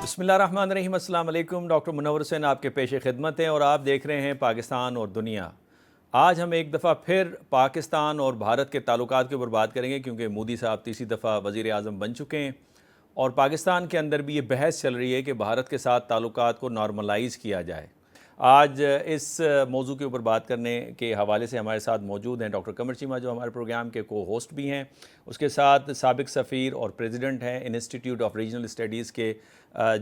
बिस्मिल्लाहिर्रहमानिर्रहीम। अस्सलाम वालेकुम। डॉक्टर मुनव्वर हुसैन आपके पेश खिदमत हैं और आप देख रहे हैं पाकिस्तान और दुनिया। आज हम एक दफ़ा फिर पाकिस्तान और भारत के ताल्लुकात के ऊपर बात करेंगे, क्योंकि मोदी साहब तीसरी दफ़ा वज़ीर आज़म बन चुके हैं और पाकिस्तान के अंदर भी ये बहस चल रही है कि भारत के साथ ताल्लुकात को नॉर्मलाइज़ किया जाए। आज इस मौजू के ऊपर बात करने के हवाले से हमारे साथ मौजूद हैं डॉक्टर कमर चीमा, जो हमारे प्रोग्राम के को होस्ट भी हैं। उसके साथ साबिक सफ़ीर और प्रेसिडेंट हैं इंस्टीट्यूट ऑफ रीजनल स्टडीज़ के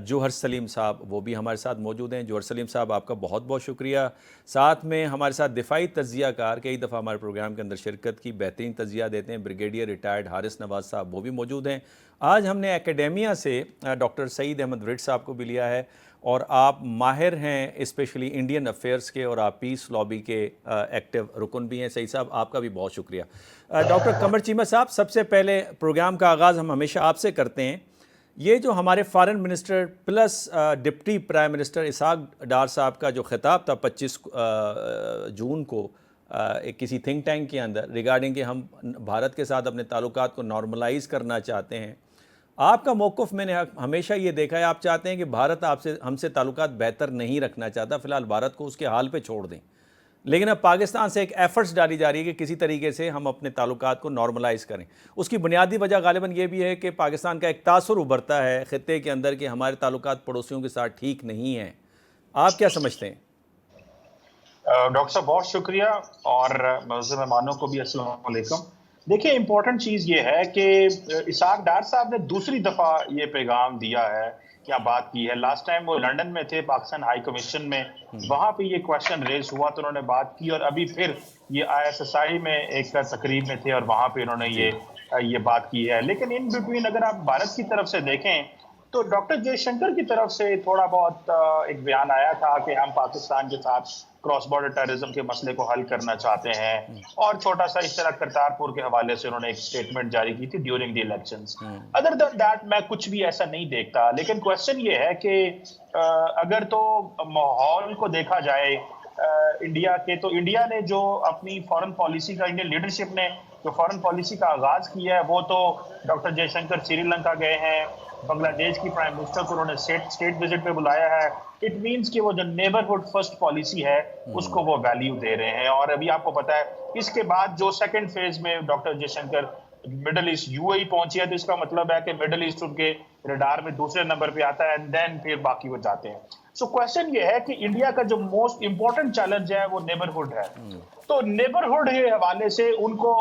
जौहर सलीम साहब, वो भी हमारे साथ मौजूद हैं। जौहर सलीम साहब, आपका बहुत बहुत शुक्रिया। साथ में हमारे साथ दिफाई तज्ज़िया कार कई दफ़ा हमारे प्रोग्राम के अंदर शिरकत की, बेहतरीन तज्ज़िया देते हैं, ब्रिगेडियर रिटायर्ड हारिस नवाज़ साहब, वो भी मौजूद हैं। आज हमने एकेडेमिया से डॉक्टर सईद अहमद वरिट साहब को भी लिया है और आप माहिर हैं स्पेशली इंडियन अफेयर्स के और आप पीस लॉबी के एक्टिव रुकन भी हैं। सईद साहब, आपका भी बहुत शुक्रिया। डॉक्टर कमर चीमा साहब, सबसे पहले प्रोग्राम का आगाज़ हम हमेशा आपसे करते हैं। ये जो हमारे foreign minister plus deputy prime minister Ishaq Dar साहब का जो खिताब था 25 जून को एक किसी थिंक टैंक के अंदर रिगार्डिंग कि हम भारत के साथ अपने ताल्लुकात को नॉर्मलाइज़ करना चाहते हैं, आपका मौक़िफ़ मैंने हमेशा ये देखा है, आप चाहते हैं कि भारत आपसे हमसे ताल्लुकात बेहतर नहीं रखना चाहता, फ़िलहाल भारत को उसके हाल पे छोड़ दें। लेकिन अब पाकिस्तान से एक एफ़र्ट्स डाली जा रही है कि किसी तरीके से हम अपने ताल्लुकात को नॉर्मलाइज़ करें। उसकी बुनियादी वजह गालिबन ये भी है कि पाकिस्तान का एक तासुर उभरता है ख़ित्ते के अंदर कि हमारे ताल्लुकात पड़ोसियों के साथ ठीक नहीं हैं। आप क्या समझते हैं? डॉक्टर साहब, बहुत शुक्रिया और मुअज़्ज़ज़ मेहमानों को भी अस्सलाम वालेकुम। देखिए, इम्पोर्टेंट चीज़ ये है कि इसहाक डार साहब ने दूसरी दफ़ा ये पैगाम दिया है, क्या बात की है। लास्ट टाइम वो लंदन में थे, पाकिस्तान हाई कमीशन में, वहाँ पे ये क्वेश्चन रेज़ हुआ तो उन्होंने बात की और अभी फिर ये ISSI में एक तकरीब में थे और वहाँ पे उन्होंने जी। ये बात की है। लेकिन इन बिटवीन अगर आप भारत की तरफ से देखें, तो डॉक्टर जयशंकर की तरफ से थोड़ा बहुत एक बयान आया था कि हम पाकिस्तान के साथ क्रॉस बॉर्डर टेररिज्म के मसले को हल करना चाहते हैं और छोटा सा इस तरह करतारपुर के हवाले से उन्होंने एक स्टेटमेंट जारी की थी during the elections. Other than that मैं कुछ भी ऐसा नहीं देखता। लेकिन क्वेश्चन ये है कि अगर तो माहौल को देखा जाए इंडिया के, तो इंडिया ने जो अपनी फॉरेन पॉलिसी का, इंडियन लीडरशिप ने जो फॉरेन पॉलिसी का आगाज किया है, वो तो डॉक्टर जयशंकर श्रीलंका गए हैं, बांग्लादेश की प्राइम मिनिस्टर को उन्होंने स्टेट विजिट पे बुलाया है। इट मींस कि वो जो नेबरहुड फर्स्ट पॉलिसी है उसको वो वैल्यू दे रहे हैं। और अभी आपको पता है, इसके बाद जो सेकंड फेज में doctor Jaishankar middle east UAE पहुंची है, तो इसका मतलब है कि मिडल ईस्ट उनके रडार में दूसरे नंबर पे आता है एंड देन फिर बाकी वो जाते हैं। सो क्वेश्चन ये है कि इंडिया का जो मोस्ट इंपॉर्टेंट चैलेंज है वो नेबरहुड है। तो नेबरहुड के हवाले से उनको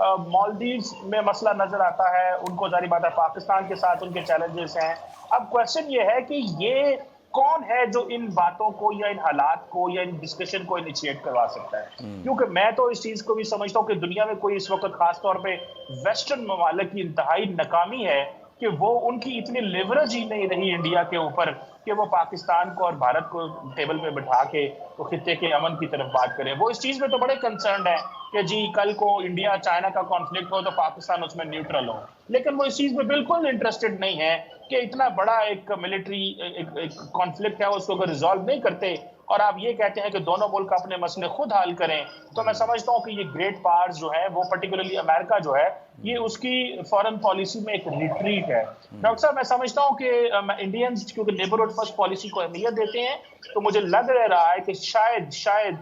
मालदीव्स में मसला नजर आता है, उनको जारी बात है पाकिस्तान के साथ उनके चैलेंजेस हैं। अब क्वेश्चन ये है कि ये कौन है जो इन बातों को या इन हालात को या इन डिस्कशन को इनिशिएट करवा सकता है। क्योंकि मैं तो इस चीज को भी समझता हूँ कि दुनिया में कोई इस वक्त खास तौर पे वेस्टर्न ममालिक की इंतहाई नाकामी है कि वो उनकी इतनी लेवरेज ही नहीं रही इंडिया के ऊपर कि वो पाकिस्तान को और भारत को टेबल पे बिठा के तो खित्ते के अमन की तरफ बात करें। वो इस चीज में तो बड़े कंसर्न है कि जी कल को इंडिया चाइना का कॉन्फ्लिक्ट हो तो पाकिस्तान उसमें न्यूट्रल हो, लेकिन वो इस चीज में बिल्कुल इंटरेस्टेड नहीं है कि इतना बड़ा एक मिलिट्री एक कॉन्फ्लिक्ट है उसको अगर रिजॉल्व नहीं करते और आप ये कहते हैं कि दोनों मुल्क अपने मसले खुद हल करें, तो मैं समझता हूं कि ये ग्रेट पावर्स जो है, वो पर्टिकुलरली अमेरिका जो है, ये उसकी फॉरेन पॉलिसी में एक रिट्रीट है। डॉक्टर साहब, मैं समझता हूं कि इंडियंस क्योंकि नेबरहुड फर्स्ट पॉलिसी को अहमियत देते हैं, तो मुझे लग रहा है कि शायद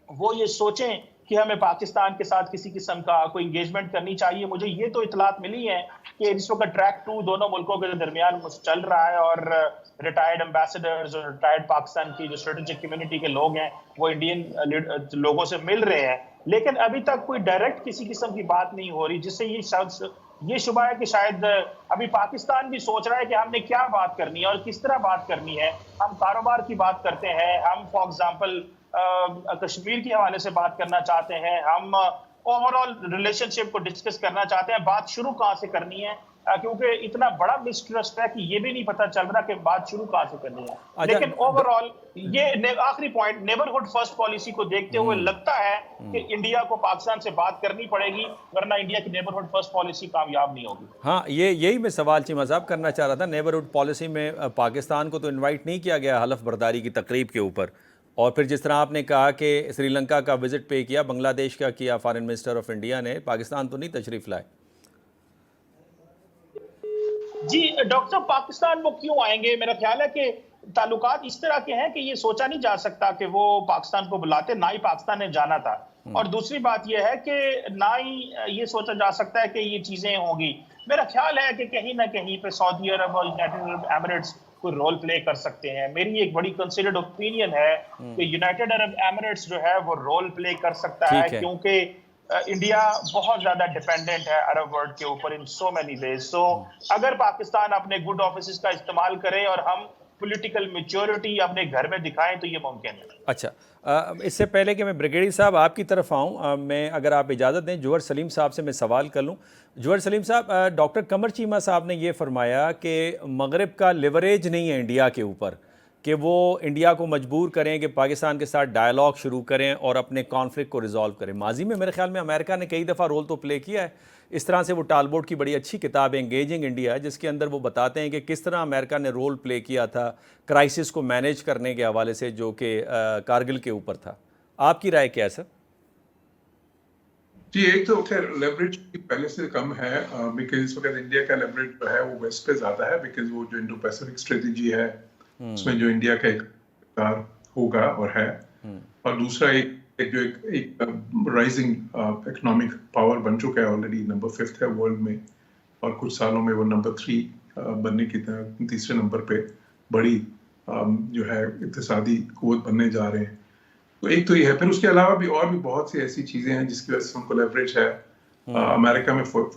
वो ये सोचें कि हमें पाकिस्तान के साथ किसी किस्म का कोई एंगेजमेंट करनी चाहिए। मुझे ये तो इतलात मिली है कि इस वक्त ट्रैक 2 दोनों मुल्कों के दरमियान चल रहा है और रिटायर्ड एम्बेसडर्स और रिटायर्ड पाकिस्तान की जो स्ट्रेटेजिक कम्युनिटी के लोग हैं वो इंडियन लोगों से मिल रहे हैं, लेकिन अभी तक कोई डायरेक्ट किसी किस्म की बात नहीं हो रही, जिससे ये शुबा है कि शायद अभी पाकिस्तान भी सोच रहा है कि हमने क्या बात करनी है और किस तरह बात करनी है। हम कारोबार की बात करते हैं, हम फॉर एग्जाम्पल कश्मीर के हवाले से बात करना चाहते हैं, हम ओवरऑल रिलेशनशिप को डिस्कस करना चाहते हैं, बात शुरू कहाँ से करनी है, क्योंकि इतना बड़ा मिसट्रस्ट है कि ये भी नहीं पता चल रहा कि बात शुरू कहाँ से करनी है। अच्छा, लेकिन ओवरऑल ये आखिरी पॉइंट, नेबरहुड फर्स्ट पॉलिसी को देखते हुए लगता है कि इंडिया को पाकिस्तान से बात करनी पड़ेगी, वरना इंडिया की नेबरहुड फर्स्ट पॉलिसी कामयाब नहीं होगी। हाँ, यही मैं सवाल चीमा साहब करना चाह रहा था। नेबरहुड पॉलिसी में पाकिस्तान को तो इनवाइट नहीं किया गया हलफ बर्दारी की तकरीब के ऊपर, और फिर जिस तरह आपने कहा कि श्रीलंका का विजिट पे किया, बांग्लादेश का किया फॉरेन मिनिस्टर ऑफ इंडिया ने, पाकिस्तान तो नहीं तशरीफ़ लाए। जी डॉक्टर साहब, पाकिस्तान वो क्यों आएंगे? मेरा ख्याल है कि ताल्लुकात इस तरह के हैं कि ये सोचा नहीं जा सकता कि वो पाकिस्तान को बुलाते, ना ही पाकिस्तान ने जाना था। और दूसरी बात यह है कि ना ही ये सोचा जा सकता है कि ये चीजें होंगी। मेरा ख्याल है कि कहीं ना कहीं पे सऊदी अरब और यूनाइटेड अरब एमिरेट्स कोई रोल प्ले कर सकते हैं। मेरी एक बड़ी कंसिडर्ड ओपिनियन है कि यूनाइटेड अरब एमिरेट्स जो है वो रोल प्ले कर सकता है, ठीक है। क्योंकि इंडिया बहुत ज्यादा डिपेंडेंट है अरब वर्ल्ड के ऊपर इन सो मेनी वेज। सो अगर पाकिस्तान अपने गुड ऑफिस का इस्तेमाल करे और हम पॉलिटिकल मैच्योरिटी अपने घर में दिखाएं तो ये मुमकिन है। अच्छा, इससे पहले कि मैं ब्रिगेडियर साहब आपकी तरफ आऊँ, मैं अगर आप इजाज़त दें जौहर सलीम साहब से मैं सवाल कर लूँ। जौहर सलीम साहब, डॉक्टर कमर चीमा साहब ने ये फरमाया कि मगरिब का लिवरेज नहीं है इंडिया के ऊपर कि वो इंडिया को मजबूर करें कि पाकिस्तान के साथ डायलॉग शुरू करें और अपने कॉन्फ्लिक्ट को रिजॉल्व करें। माजी में मेरे ख्याल में अमेरिका ने कई दफ़ा रोल तो प्ले किया है। इस तरह से वो टालबोट की बड़ी अच्छी किताब है एंगेजिंग इंडिया, जिसके अंदर वो बताते हैं कि किस तरह अमेरिका ने रोल प्ले किया था क्राइसिस को मैनेज करने के हवाले से, जो कि कारगिल के ऊपर था। आपकी राय क्या है सर? जी, एक तो खैर लेवरेज पहले से कम है, बिकॉज इस वक्त इंडिया का लेवरेज जो है वो वेस्ट पे ज्यादा है, बिकॉज वो जो इंडो पैसिफिक स्ट्रेटेजी है उसमें जो इंडिया का एक होगा और है, और दूसरा एक राइजिंग इकोनॉमिक पावर बन चुका है ऑलरेडी, नंबर 5 है वर्ल्ड में, और कुछ सालों में वो नंबर 3 बनने की तीसरे नंबर पे बड़ी जो है इक्तिसादी कुव्वत बनने जा रहे हैं। तो एक तो ये है, फिर उसके अलावा भी और भी बहुत सी ऐसी चीजें हैं जिसकी वजह से उनको लेवरेज है। अमेरिका में फॉर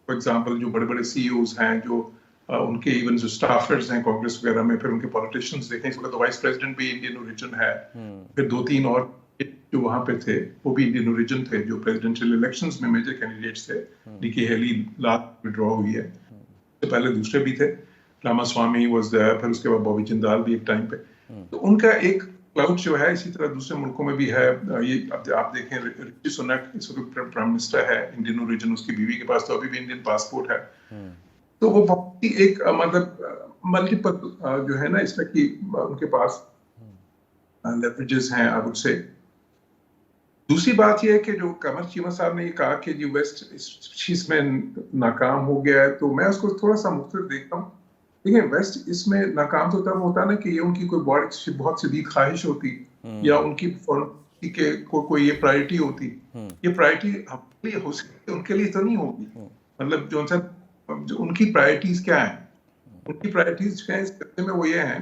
एग्जांपल जो बड़े बड़े सीईओज हैं, जो उनके इवन जो स्टाफर्स हैं कांग्रेस वगैरह में, फिर उनके पॉलिटिशियंस देखें, इस वक्त तो वाइस प्रेसिडेंट भी इंडियन ओरिजिन है, फिर 2-3 और जो वहां पे थे वो भी इंडियन ओरिजिन थे, जो प्रेसिडेंशियल इलेक्शंस में मेजर कैंडिडेट्स थे। निकी हेली लास्ट विड्रॉ हुई है, उससे पहले दूसरे भी थे, रामास्वामी वाज देयर, फिर उसके बाद बॉबी जिंदाल भी एक टाइम पे। तो उनका एक क्लाउड जो है इसी तरह दूसरे मुल्कों में भी है। ये अब आप देखें, ऋषि सुनक इस वक्त प्राइम मिनिस्टर है, इंडियन ओरिजिन, उसकी बीवी के पास तो अभी भी इंडियन पासपोर्ट है। तो वो बहुत ही एक मतलब मल्टीपल जो है ना इस तरह की उनके पास लेवरेजेस हैं, आई वुड से। दूसरी बात यह है कि जो कमर चीमा साहब ने ये कहा कि जी वेस्ट इस चीज में नाकाम हो गया है, तो मैं उसको थोड़ा सा मुख्तलिफ देखता हूँ। देखिए, वेस्ट इसमें नाकाम तो तब होता ना कि ये उनकी कोई बहुत शदीद ख्वाहिश होती, या उनकी के कोई ये प्रायोरिटी होती। ये प्रायोरिटी हमारे लिए हो सकती है, उनके लिए तो नहीं होगी। मतलब जो उनकी प्रायोरिटीज क्या है, उनकी प्रायोरिटीज क्या है इस करते में वो ये है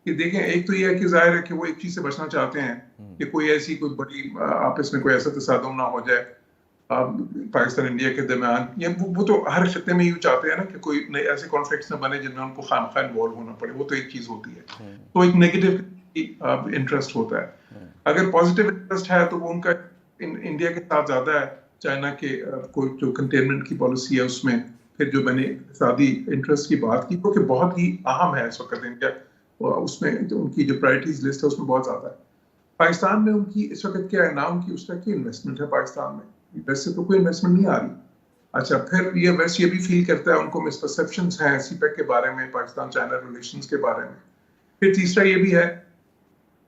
कि देखें, एक तो ये है कि जाहिर है कि वो एक चीज से बचना चाहते हैं कि कोई बड़ी आपस में कोई ऐसा तसादुम ना हो जाए पाकिस्तान इंडिया के दरमियान, या वो तो हर खत्ते में यूं चाहते हैं ना कि कोई नए ऐसे कॉन्फ्लिक्ट्स न बने जिनमें उनको खामखा इन्वॉल्व होना पड़े। वो तो एक चीज होती है, तो एक नेगेटिव इंटरेस्ट होता है। अगर पॉजिटिव इंटरेस्ट है तो वो उनका इंडिया के साथ ज्यादा है। चाइना के कोई जो कंटेनमेंट की पॉलिसी है उसमें, फिर जो मैंने इक़्तिसादी इंटरेस्ट की बात की, क्योंकि बहुत ही अहम है इस वक्त इंडिया, उसमें जो उनकी जो प्रायोरिटीज लिस्ट है उसमें बहुत ज्यादा है। पाकिस्तान में उनकी इस वक्त क्या है ना, उनकी उस तरह की इन्वेस्टमेंट है पाकिस्तान में, वैसे तो कोई इन्वेस्टमेंट नहीं आ रही। अच्छा, फिर ये वेस्ट ये भी फील करता है, उनको मिसपरसेप्शंस हैं सीपेक के बारे में, पाकिस्तान चाइना रिलेशंस के बारे में। फिर तीसरा ये भी है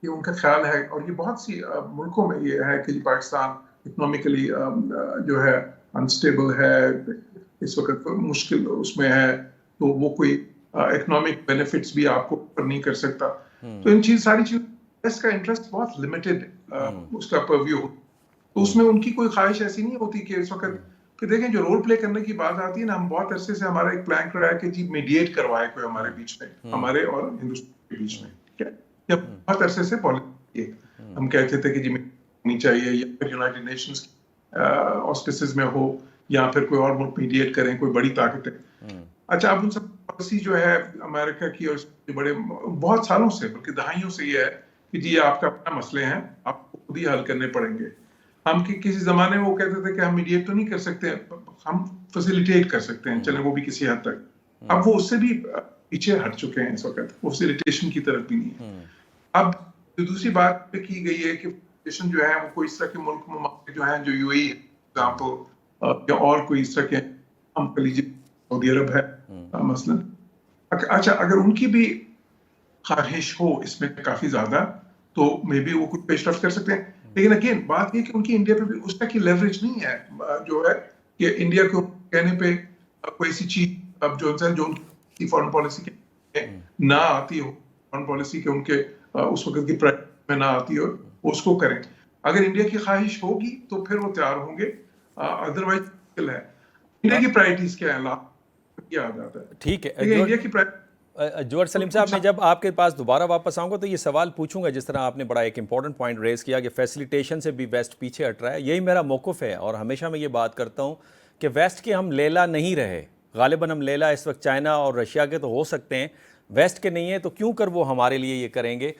कि उनका ख्याल है, और ये बहुत सी मुल्कों में ये है कि पाकिस्तान इकोनॉमिकली जो है अनस्टेबल है, इस वक्त मुश्किल उसमें है, तो वो कोई इकोनॉमिक बेनिफिट्स भी आपको नहीं कर सकता। तो इन सारी चीज का इंटरेस्ट बहुत लिमिटेड उसका परव्यू, तो उसमें उनकी कोई ख्वाहिश ऐसी नहीं होती कि इस वक्त। फिर देखें, जो रोल प्ले करने की बात आती है ना, हम बहुत अरसे से हमारा एक प्लान रहा है कि जी मीडिएट करवाए कोई हमारे बीच में, हमारे और हिंदुस्तान के बीच में, ठीक है। या बहुत अरसे से पॉलिसी हम कहते थे कि जी होनी चाहिए, या फिर यूनाइटेड नेशंस ऑस्पिसेस में हो, या फिर कोई और मुल्क मीडिएट करें, कोई बड़ी ताकत है। अच्छा, अब उन सब पॉलिसी जो है अमेरिका की और बड़े बहुत सालों से, बल्कि दहाइयों से ये है कि जी आपका अपना मसले हैं, आपको खुद ही हल करने पड़ेंगे। हम किसी जमाने में वो कहते थे कि हम मीडिएट तो नहीं कर सकते, हम फैसिलिटेट कर सकते हैं, चले वो भी किसी हद तक। अब वो उससे भी पीछे हट चुके हैं इस वक्त, वो फैसिलिटेशन की तरफ भी नहीं है। अब जो दूसरी बात पे की गई है कि फैसिलिटेशन जो है वो कोई इस तरह के मुल्क जो है, जो यूएई एग्जांपल, या और कोई इस तरह के हम खलीजी सऊदी अरब है मसलन। अच्छा, अगर उनकी भी ख्वाहिश हो इसमें काफी ज्यादा, तो मे बी वो कुछ पेशरफ कर सकते हैं। लेकिन अगेन बात ये कि उनकी इंडिया पे भी उस तरह की लेवरेज नहीं है, जो है कि इंडिया को कहने पे कोई ऐसी चीज अब जो की फॉरेन पॉलिसी के ना आती हो, फॉरेन पॉलिसी के उनके उस वक्त की प्रायोरिटी में ना आती हो, उसको करें। अगर इंडिया की ख्वाहिश होगी तो फिर वो तैयार होंगे, अदरवाइज मुश्किल है। इंडिया की प्रायोरिटीज क्या है, लाभ क्या आ जाता है। ठीक है इंडिया की जोहर सलीम साहब, मैं जब आपके पास दोबारा वापस आऊँगा तो ये सवाल पूछूंगा, जिस तरह आपने बड़ा एक इंपॉर्टेंट पॉइंट रेज किया कि फैसिलिटेशन से भी वेस्ट पीछे हट रहा है। यही मेरा मौक़िफ़ है और हमेशा मैं ये बात करता हूँ कि वेस्ट के हम लेला नहीं रहे। गालिबन हम लेला इस वक्त चाइना और रशिया के तो हो सकते हैं, वेस्ट के नहीं है, तो क्यों कर वो हमारे लिए ये करेंगे।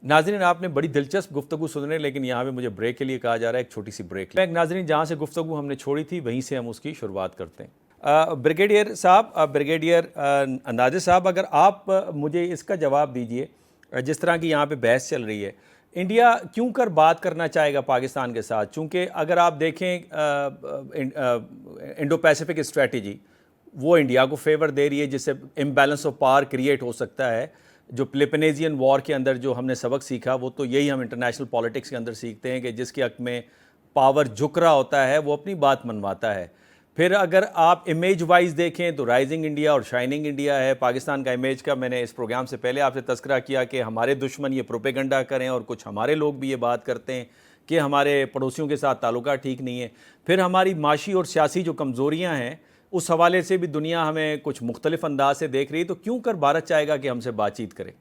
नाज़रीन, आपने बड़ी दिलचस्प गुफ्तगू सुन रहे हैं, लेकिन यहाँ पे मुझे ब्रेक के लिए कहा जा रहा है, एक छोटी सी ब्रेक। नाज़रीन, जहाँ से गुफ्तगू हमने छोड़ी थी वहीं से हम उसकी शुरुआत करते हैं। ब्रिगेडियर साहब, ब्रिगेडियर अंदाज़े साहब, अगर आप मुझे इसका जवाब दीजिए, जिस तरह की यहाँ पे बहस चल रही है, इंडिया क्यों कर बात करना चाहेगा पाकिस्तान के साथ? चूँकि अगर आप देखें इंडो पैसिफिक स्ट्रेटजी वो इंडिया को फेवर दे रही है, जिससे इम्बैलेंस ऑफ पावर क्रिएट हो सकता है। जो पेलोपोनेशियन वॉर के अंदर जो हमने सबक सीखा, वो तो यही हम इंटरनेशनल पॉलिटिक्स के अंदर सीखते हैं कि जिसके हक में पावर झुक रहा होता है वो अपनी बात मनवाता है। फिर अगर आप इमेज वाइज देखें तो राइजिंग इंडिया और शाइनिंग इंडिया है। पाकिस्तान का इमेज का मैंने इस प्रोग्राम से पहले आपसे तस्करा किया कि हमारे दुश्मन ये प्रोपेगेंडा करें और कुछ हमारे लोग भी ये बात करते हैं कि हमारे पड़ोसियों के साथ ताल्लुकात ठीक नहीं है। फिर हमारी माशी और सियासी जो कमज़ोरियाँ हैं, उस हवाले से भी दुनिया हमें कुछ मुख्तलिफ अंदाज से देख रही है। तो क्यों कर भारत चाहेगा कि हमसे बातचीत करे?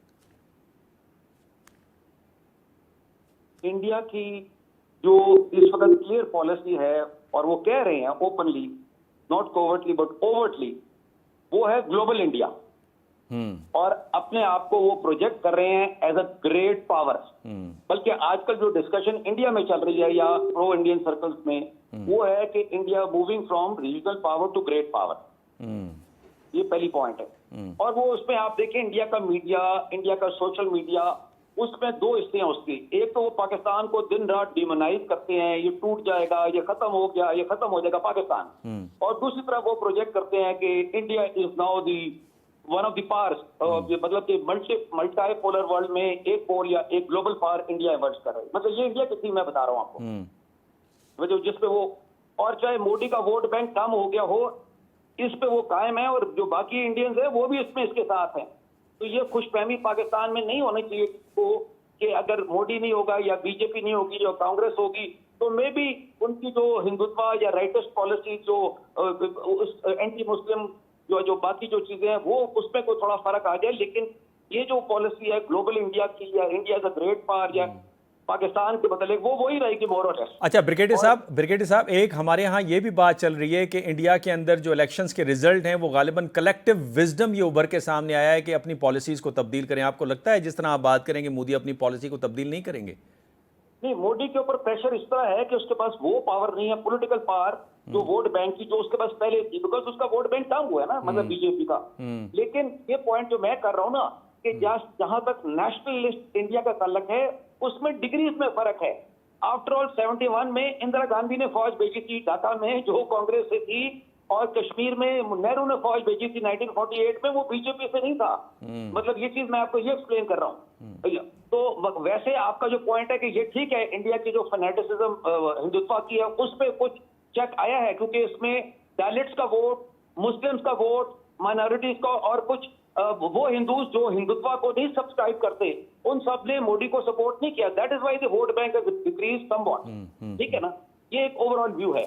इंडिया की जो इस वक्त क्लियर पॉलिसी है और वो कह रहे हैं openly, not covertly but overtly, वो है ग्लोबल इंडिया। और अपने आप को वो प्रोजेक्ट कर रहे हैं एज अ ग्रेट पावर। बल्कि आजकल जो डिस्कशन इंडिया में चल रही है या प्रो इंडियन सर्कल्स में, वो है कि India moving from regional power to great power. ये पहली पॉइंट है। और वो उसमें आप देखें इंडिया का मीडिया, इंडिया का सोशल मीडिया, उसमें दो हिस्से हैं उसकी। एक तो वो पाकिस्तान को दिन रात डिमोनाइज करते हैं, ये टूट जाएगा, ये खत्म हो गया, ये खत्म हो जाएगा पाकिस्तान। और दूसरी तरफ वो प्रोजेक्ट करते हैं कि India is now the one of the powers, मतलब कि मल्टी पोलर वर्ल्ड में एक पोल या एक ग्लोबल पावर इंडिया इमर्ज कर रहा है। मतलब ये इंडिया की थीम मैं बता रहा हूँ आपको, जिसपे वो, और चाहे मोदी का वोट बैंक कम हो गया हो, इस पे वो कायम है और जो बाकी इंडियंस है वो भी इसमें इसके साथ हैं। तो ये खुशफहमी पाकिस्तान में नहीं होनी चाहिए कि अगर मोदी नहीं होगा या बीजेपी नहीं होगी या कांग्रेस होगी तो मे बी उनकी जो हिंदुत्व या राइटिस्ट पॉलिसी, जो एंटी मुस्लिम जो बाकी जो चीजें हैं, वो उसमें कोई थोड़ा फर्क आ जाए। लेकिन ये जो पॉलिसी है ग्लोबल इंडिया की या India as a great power या पाकिस्तान के बदले, वो वही रहेगी मोर और लेस। अच्छा ब्रिगेडियर साहब, एक हमारे यहाँ ये भी बात चल रही है कि इंडिया के अंदर जो इलेक्शंस के रिजल्ट हैं वो गालिबन कलेक्टिव विजडम ये उभर के सामने आया है कि अपनी पॉलिसीज को तब्दील करें। आपको लगता है जिस तरह आप बात करेंगे मोदी अपनी पॉलिसी को तब्दील नहीं करेंगे? नहीं, मोदी के ऊपर प्रेशर इस तरह है कि उसके पास वो पावर नहीं है, पॉलिटिकल पावर, जो वोट बैंक की जो उसके पास पहले थी, बिकॉज उसका वोट बैंक कम हुआ है ना, मतलब बीजेपी का। लेकिन ये पॉइंट जो मैं कर रहा हूँ ना, कि जहां तक नेशनलिस्ट इंडिया का ताल्लुक है उसमें डिग्रीज में फर्क है। आफ्टर ऑल 71 में इंदिरा गांधी ने फौज भेजी थी ढाका में, जो कांग्रेस से थी, और कश्मीर में नेहरू ने फौज भेजी थी 1948 में, वो बीजेपी से नहीं था। मतलब ये चीज मैं आपको ये एक्सप्लेन कर रहा हूँ। तो वैसे आपका जो पॉइंट है कि ये ठीक है, इंडिया की जो फैनेटिसिज्म हिंदुत्व की है उस पर कुछ चेक आया है, क्योंकि इसमें दलित्स का वोट, मुस्लिम्स का वोट, माइनॉरिटीज का, और कुछ वो हिंदूज जो हिंदुत्व को नहीं सब्सक्राइब करते, उन सब ने मोदी को सपोर्ट नहीं किया। That is why the vote bank has decrease somewhat. ठीक है ना, ये एक ओवरऑल व्यू है।